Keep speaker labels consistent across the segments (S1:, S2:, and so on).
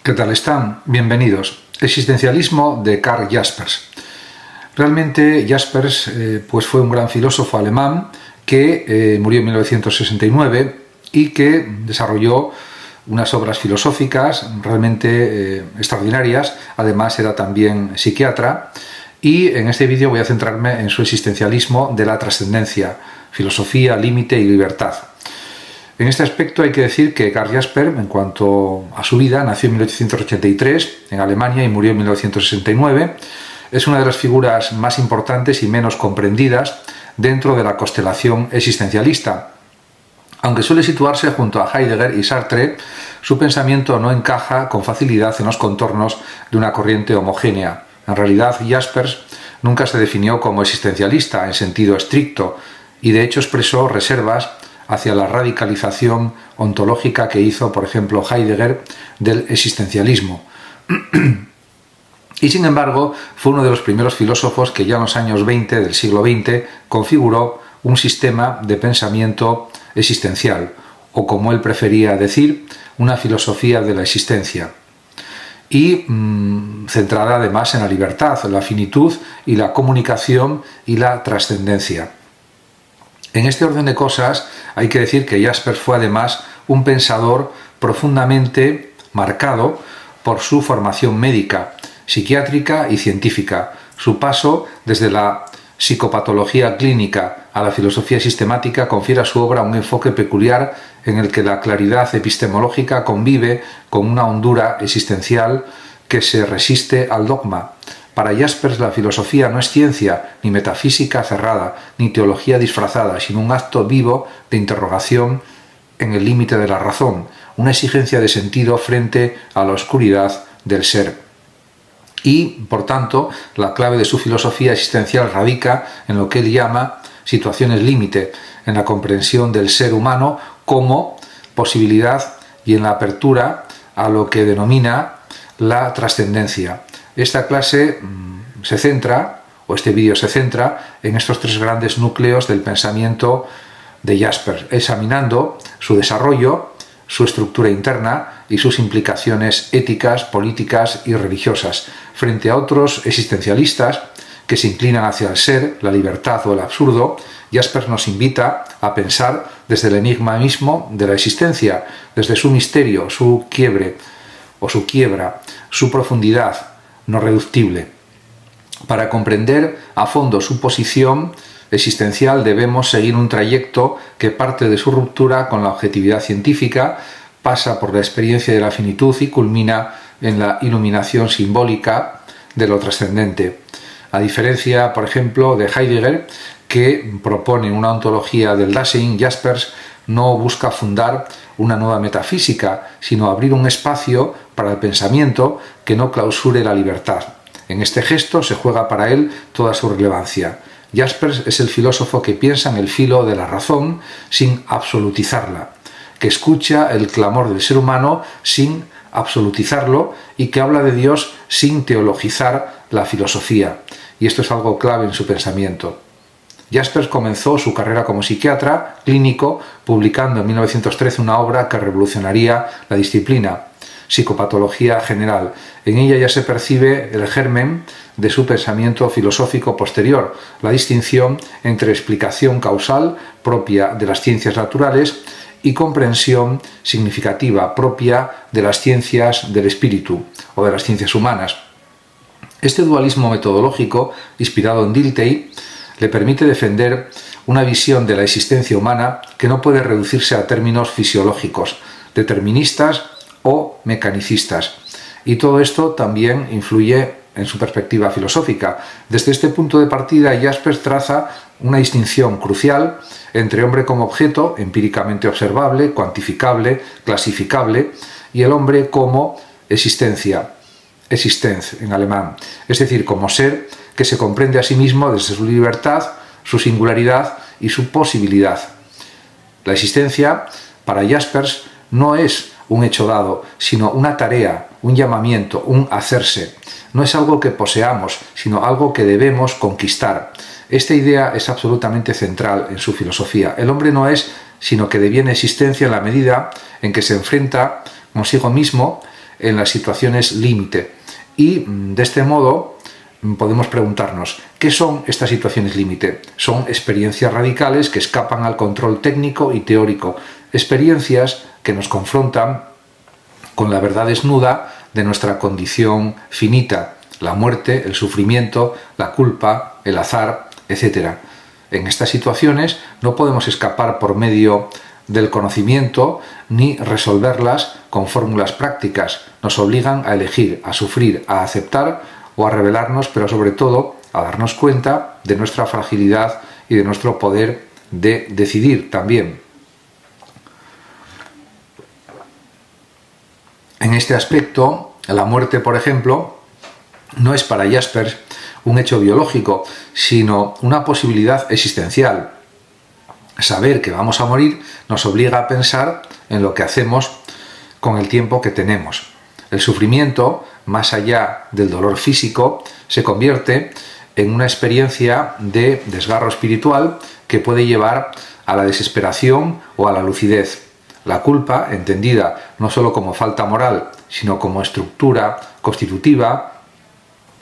S1: ¿Qué tal están? Bienvenidos. Existencialismo de Karl Jaspers. Realmente Jaspers pues fue un gran filósofo alemán que murió en 1969 y que desarrolló unas obras filosóficas realmente extraordinarias. Además era también psiquiatra y en este vídeo voy a centrarme en su existencialismo de la trascendencia, filosofía, límite y libertad. En este aspecto hay que decir que Karl Jaspers, en cuanto a su vida, nació en 1883 en Alemania y murió en 1969. Es una de las figuras más importantes y menos comprendidas dentro de la constelación existencialista. Aunque suele situarse junto a Heidegger y Sartre, su pensamiento no encaja con facilidad en los contornos de una corriente homogénea. En realidad, Jaspers nunca se definió como existencialista en sentido estricto y de hecho expresó reservas hacia la radicalización ontológica que hizo, por ejemplo, Heidegger del existencialismo. Y sin embargo, fue uno de los primeros filósofos que ya en los años 20 del siglo XX configuró un sistema de pensamiento existencial, o como él prefería decir, una filosofía de la existencia. Y centrada además en la libertad, la finitud y la comunicación y la trascendencia. En este orden de cosas hay que decir que Jaspers fue además un pensador profundamente marcado por su formación médica, psiquiátrica y científica. Su paso desde la psicopatología clínica a la filosofía sistemática confiere a su obra un enfoque peculiar en el que la claridad epistemológica convive con una hondura existencial que se resiste al dogma. Para Jaspers la filosofía no es ciencia, ni metafísica cerrada, ni teología disfrazada, sino un acto vivo de interrogación en el límite de la razón, una exigencia de sentido frente a la oscuridad del ser. Y, por tanto, la clave de su filosofía existencial radica en lo que él llama situaciones límite, en la comprensión del ser humano como posibilidad y en la apertura a lo que denomina la trascendencia. Esta clase se centra, o este vídeo se centra, en estos tres grandes núcleos del pensamiento de Jaspers, examinando su desarrollo, su estructura interna y sus implicaciones éticas, políticas y religiosas, frente a otros existencialistas que se inclinan hacia el ser, la libertad o el absurdo. Jaspers nos invita a pensar desde el enigma mismo de la existencia, desde su misterio, su quiebre o su quiebra, su profundidad no reductible. Para comprender a fondo su posición existencial debemos seguir un trayecto que parte de su ruptura con la objetividad científica, pasa por la experiencia de la finitud y culmina en la iluminación simbólica de lo trascendente. A diferencia, por ejemplo, de Heidegger, que propone una ontología del Dasein, Jaspers no busca fundar una nueva metafísica, sino abrir un espacio para el pensamiento que no clausure la libertad. En este gesto se juega para él toda su relevancia. Jaspers es el filósofo que piensa en el filo de la razón sin absolutizarla, que escucha el clamor del ser humano sin absolutizarlo y que habla de Dios sin teologizar la filosofía. Y esto es algo clave en su pensamiento. Jaspers comenzó su carrera como psiquiatra clínico publicando en 1913 una obra que revolucionaría la disciplina, Psicopatología General. En ella ya se percibe el germen de su pensamiento filosófico posterior, la distinción entre explicación causal propia de las ciencias naturales y comprensión significativa propia de las ciencias del espíritu o de las ciencias humanas. Este dualismo metodológico, inspirado en Dilthey, le permite defender una visión de la existencia humana que no puede reducirse a términos fisiológicos, deterministas o mecanicistas. Y todo esto también influye en su perspectiva filosófica. Desde este punto de partida, Jaspers traza una distinción crucial entre hombre como objeto, empíricamente observable, cuantificable, clasificable, y el hombre como existencia, Existenz en alemán, es decir, como ser que se comprende a sí mismo desde su libertad, su singularidad y su posibilidad. La existencia, para Jaspers, no es un hecho dado, sino una tarea, un llamamiento, un hacerse. No es algo que poseamos, sino algo que debemos conquistar. Esta idea es absolutamente central en su filosofía. El hombre no es, sino que deviene existencia en la medida en que se enfrenta consigo mismo en las situaciones límite. Y de este modo podemos preguntarnos, ¿qué son estas situaciones límite? Son experiencias radicales que escapan al control técnico y teórico, experiencias que nos confrontan con la verdad desnuda de nuestra condición finita, la muerte, el sufrimiento, la culpa, el azar, etc. En estas situaciones no podemos escapar por medio del conocimiento ni resolverlas con fórmulas prácticas. Nos obligan a elegir, a sufrir, a aceptar o a rebelarnos, pero sobre todo a darnos cuenta de nuestra fragilidad y de nuestro poder de decidir también. En este aspecto, la muerte, por ejemplo, no es para Jaspers un hecho biológico, sino una posibilidad existencial. Saber que vamos a morir nos obliga a pensar en lo que hacemos con el tiempo que tenemos. El sufrimiento, más allá del dolor físico, se convierte en una experiencia de desgarro espiritual que puede llevar a la desesperación o a la lucidez. La culpa, entendida no solo como falta moral, sino como estructura constitutiva,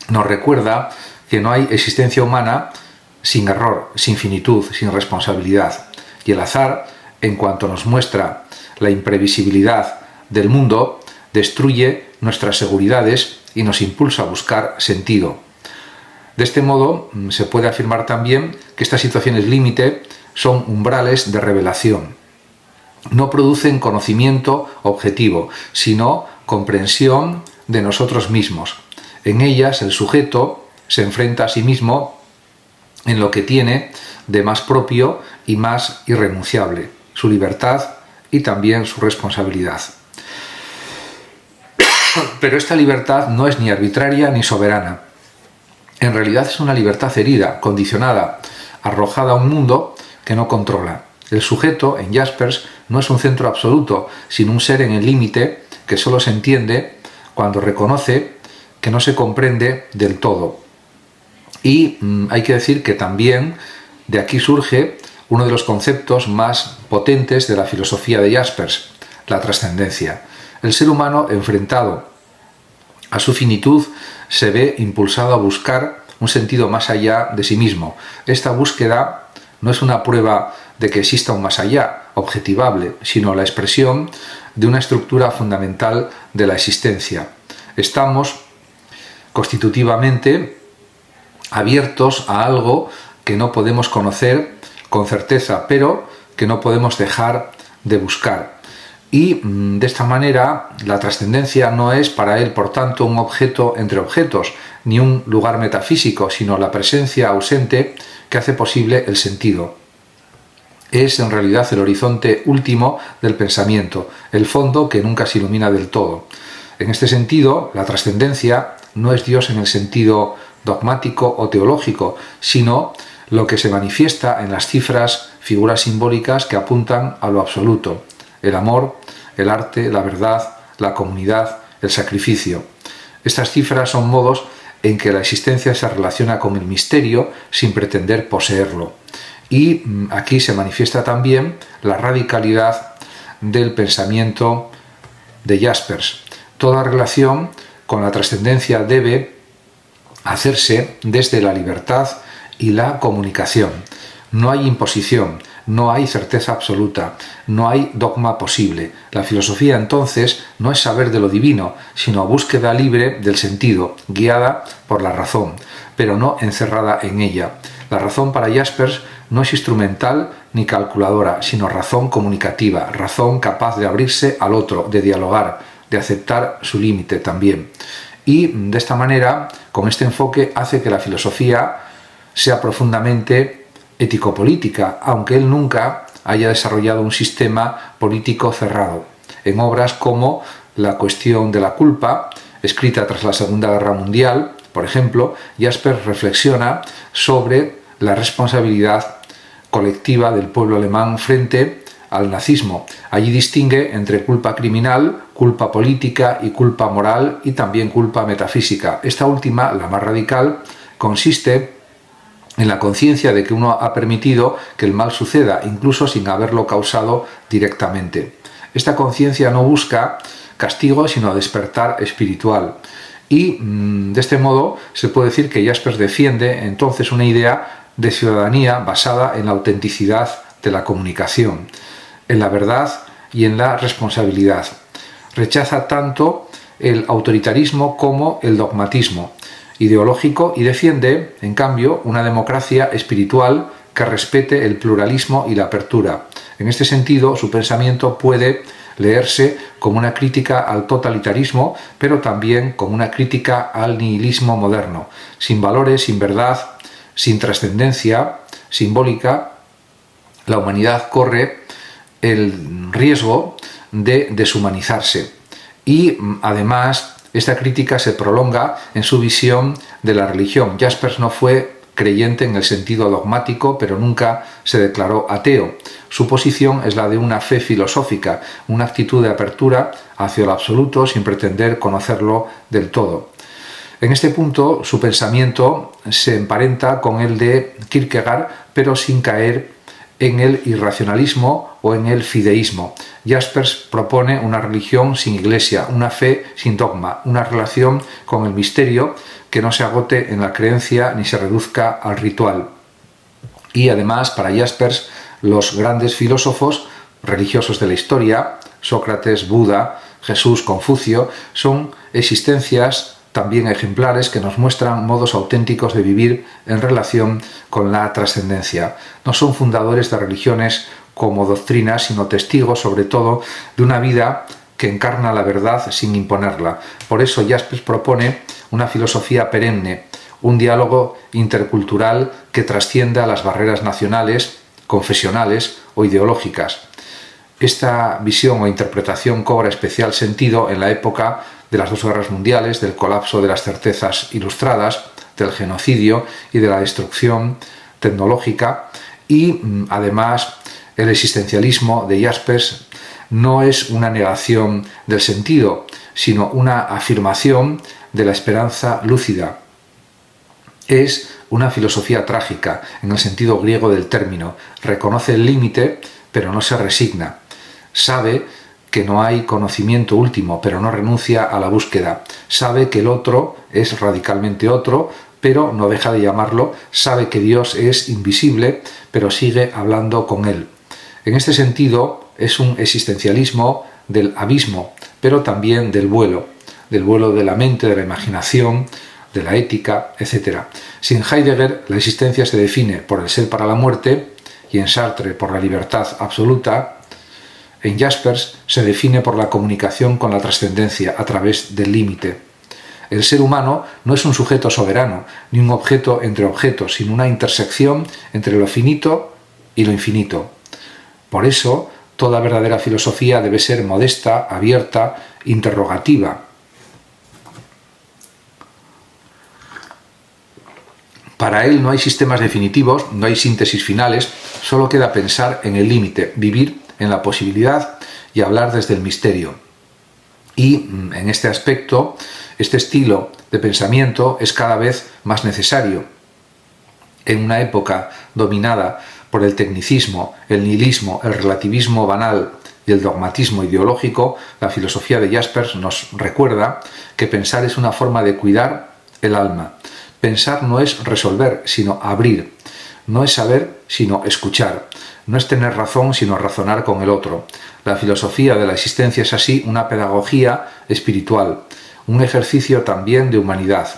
S1: nos recuerda que no hay existencia humana sin error, sin finitud, sin responsabilidad. Y el azar, en cuanto nos muestra la imprevisibilidad del mundo, destruye nuestras seguridades y nos impulsa a buscar sentido. De este modo, se puede afirmar también que estas situaciones límite son umbrales de revelación. No producen conocimiento objetivo, sino comprensión de nosotros mismos. En ellas, el sujeto se enfrenta a sí mismo en lo que tiene de más propio y más irrenunciable, su libertad y también su responsabilidad. Pero esta libertad no es ni arbitraria ni soberana. En realidad es una libertad herida, condicionada, arrojada a un mundo que no controla. El sujeto, en Jaspers, no es un centro absoluto, sino un ser en el límite que solo se entiende cuando reconoce que no se comprende del todo. Y hay que decir que también de aquí surge uno de los conceptos más potentes de la filosofía de Jaspers, la trascendencia. El ser humano, enfrentado a su finitud, se ve impulsado a buscar un sentido más allá de sí mismo. Esta búsqueda no es una prueba de que exista un más allá, objetivable, sino la expresión de una estructura fundamental de la existencia. Estamos constitutivamente abiertos a algo que no podemos conocer con certeza, pero que no podemos dejar de buscar. Y de esta manera la trascendencia no es para él, por tanto, un objeto entre objetos, ni un lugar metafísico, sino la presencia ausente que hace posible el sentido. Es en realidad el horizonte último del pensamiento, el fondo que nunca se ilumina del todo. En este sentido, la trascendencia no es Dios en el sentido dogmático o teológico, sino lo que se manifiesta en las cifras, figuras simbólicas que apuntan a lo absoluto: el amor, el arte, la verdad, la comunidad, el sacrificio. Estas cifras son modos en que la existencia se relaciona con el misterio sin pretender poseerlo. Y aquí se manifiesta también la radicalidad del pensamiento de Jaspers. Toda relación con la trascendencia debe hacerse desde la libertad y la comunicación. No hay imposición, no hay certeza absoluta, no hay dogma posible. La filosofía, entonces, no es saber de lo divino, sino búsqueda libre del sentido, guiada por la razón, pero no encerrada en ella. La razón para Jaspers no es instrumental ni calculadora, sino razón comunicativa, razón capaz de abrirse al otro, de dialogar, de aceptar su límite también. Y de esta manera, con este enfoque, hace que la filosofía sea profundamente ético-política, aunque él nunca haya desarrollado un sistema político cerrado. En obras como La cuestión de la culpa, escrita tras la Segunda Guerra Mundial, por ejemplo, Jaspers reflexiona sobre la responsabilidad colectiva del pueblo alemán frente al nazismo. Allí distingue entre culpa criminal, culpa política y culpa moral, y también culpa metafísica. Esta última, la más radical, consiste en la conciencia de que uno ha permitido que el mal suceda, incluso sin haberlo causado directamente. Esta conciencia no busca castigo, sino despertar espiritual. Y de este modo se puede decir que Jaspers defiende entonces una idea de ciudadanía basada en la autenticidad de la comunicación, en la verdad y en la responsabilidad. Rechaza tanto el autoritarismo como el dogmatismo ideológico y defiende, en cambio, una democracia espiritual que respete el pluralismo y la apertura. En este sentido, su pensamiento puede leerse como una crítica al totalitarismo, pero también como una crítica al nihilismo moderno, sin valores, sin verdad, sin trascendencia simbólica. La humanidad corre el riesgo de deshumanizarse y, además, esta crítica se prolonga en su visión de la religión. Jaspers no fue creyente en el sentido dogmático, pero nunca se declaró ateo. Su posición es la de una fe filosófica, una actitud de apertura hacia lo absoluto sin pretender conocerlo del todo. En este punto, su pensamiento se emparenta con el de Kierkegaard, pero sin caer en el irracionalismo o en el fideísmo. Jaspers propone una religión sin iglesia, una fe sin dogma, una relación con el misterio que no se agote en la creencia ni se reduzca al ritual. Y además, para Jaspers, los grandes filósofos religiosos de la historia, Sócrates, Buda, Jesús, Confucio, son existencias también ejemplares que nos muestran modos auténticos de vivir en relación con la trascendencia. No son fundadores de religiones como doctrinas, sino testigos, sobre todo, de una vida que encarna la verdad sin imponerla. Por eso Jaspers propone una filosofía perenne, un diálogo intercultural que trascienda las barreras nacionales, confesionales o ideológicas. Esta visión o interpretación cobra especial sentido en la época de las dos guerras mundiales, del colapso de las certezas ilustradas, del genocidio y de la destrucción tecnológica. Y además el existencialismo de Jaspers no es una negación del sentido, sino una afirmación de la esperanza lúcida. Es una filosofía trágica, en el sentido griego del término. Reconoce el límite, pero no se resigna. Sabe que no hay conocimiento último, pero no renuncia a la búsqueda. Sabe que el otro es radicalmente otro, pero no deja de llamarlo. Sabe que Dios es invisible, pero sigue hablando con él. En este sentido, es un existencialismo del abismo, pero también del vuelo de la mente, de la imaginación, de la ética, etc. Si en Heidegger la existencia se define por el ser para la muerte, y en Sartre por la libertad absoluta, en Jaspers se define por la comunicación con la trascendencia a través del límite. El ser humano no es un sujeto soberano, ni un objeto entre objetos, sino una intersección entre lo finito y lo infinito. Por eso, toda verdadera filosofía debe ser modesta, abierta, interrogativa. Para él no hay sistemas definitivos, no hay síntesis finales, solo queda pensar en el límite, vivir en la posibilidad y hablar desde el misterio. Y en este aspecto, este estilo de pensamiento es cada vez más necesario. En una época dominada por el tecnicismo, el nihilismo, el relativismo banal y el dogmatismo ideológico, la filosofía de Jaspers nos recuerda que pensar es una forma de cuidar el alma. Pensar no es resolver, sino abrir. No es saber, sino escuchar. No es tener razón, sino razonar con el otro. La filosofía de la existencia es así una pedagogía espiritual, un ejercicio también de humanidad,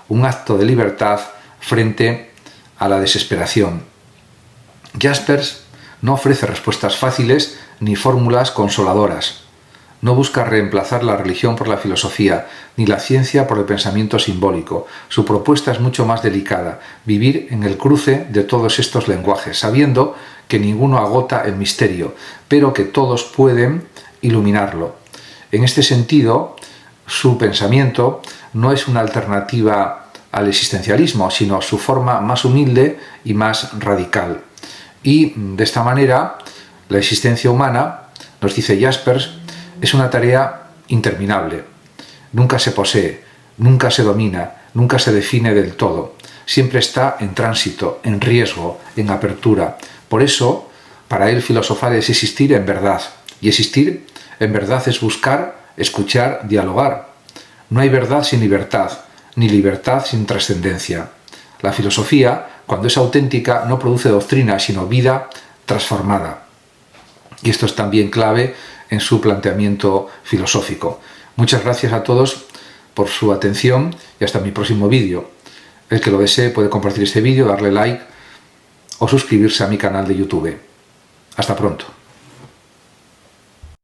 S1: un acto de libertad frente a la desesperación. Jaspers no ofrece respuestas fáciles ni fórmulas consoladoras. No busca reemplazar la religión por la filosofía, ni la ciencia por el pensamiento simbólico. Su propuesta es mucho más delicada, vivir en el cruce de todos estos lenguajes, sabiendo que ninguno agota el misterio, pero que todos pueden iluminarlo. En este sentido, su pensamiento no es una alternativa al existencialismo, sino su forma más humilde y más radical. Y de esta manera, la existencia humana, nos dice Jaspers, es una tarea interminable. Nunca se posee, nunca se domina, nunca se define del todo. Siempre está en tránsito, en riesgo, en apertura. Por eso, para él filosofar es existir en verdad. Y existir en verdad es buscar escuchar, dialogar. No hay verdad sin libertad, ni libertad sin trascendencia. La filosofía, cuando es auténtica, no produce doctrina, sino vida transformada. Y esto es también clave en su planteamiento filosófico. Muchas gracias a todos por su atención y hasta mi próximo vídeo. El que lo desee puede compartir este vídeo, darle like o suscribirse a mi canal de YouTube. Hasta pronto.